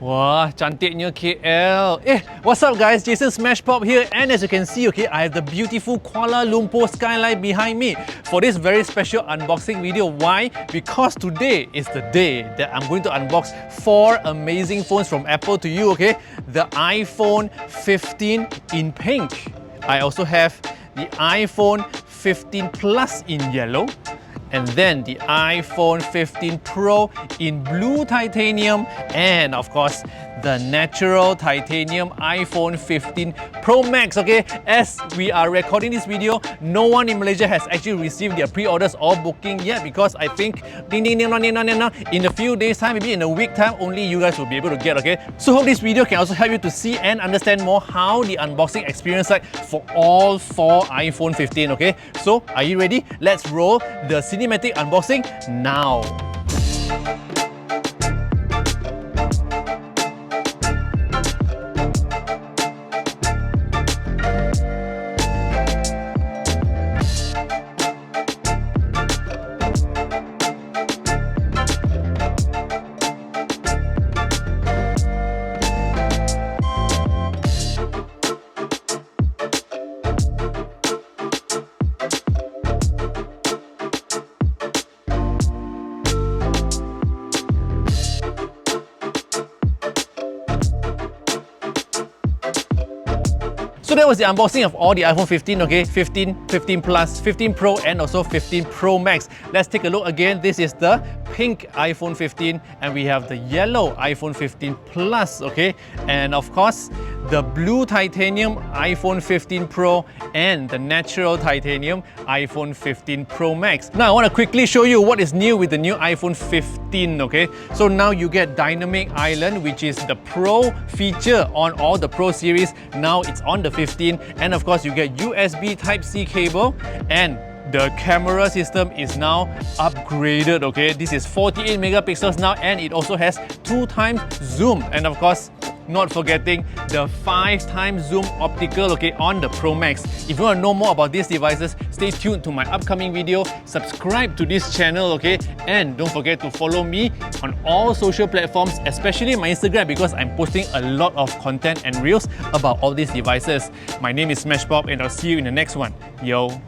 Wah, cantiknya KL. What's up guys? Jason Smashpop here, and as you can see, okay, I have the beautiful Kuala Lumpur skyline behind me for this very special unboxing video. Why? Because today is the day that I'm going to unbox 4 amazing phones from Apple to you, okay? The iPhone 15 in pink. I also have the iPhone 15 Plus in yellow, and then the iPhone 15 Pro in blue titanium, and of course the natural titanium iPhone 15 Pro Max, okay? As we are recording this video, no one in Malaysia has actually received their pre-orders or booking yet, because I think in a few days time, maybe in a week time, only you guys will be able to get, okay? So hope this video can also help you to see and understand more how the unboxing experience like for all 4 iPhone 15, okay? So are you ready? Let's roll the cinematic unboxing now. So that was the unboxing of all the iPhone 15, okay? 15, 15 Plus, 15 Pro, and also 15 Pro Max. Let's take a look again. This is the pink iPhone 15, and we have the yellow iPhone 15 Plus, okay? And of course, the blue titanium iPhone 15 Pro and the natural titanium iPhone 15 Pro Max. Now I want to quickly show you what is new with the new iPhone 15, okay? So now you get Dynamic Island, which is the Pro feature on all the Pro series. Now it's on the 15, and of course you get USB Type-C cable, and the camera system is now upgraded, okay? This is 48 megapixels now, and it also has 2 times zoom, and of course not forgetting the 5 times zoom optical, okay, on the Pro Max. If you want to know more about these devices, stay tuned to my upcoming video, subscribe to this channel, okay, and don't forget to follow me on all social platforms, especially my Instagram, because I'm posting a lot of content and reels about all these devices. My name is Smashpop, and I'll see you in the next one. Yo!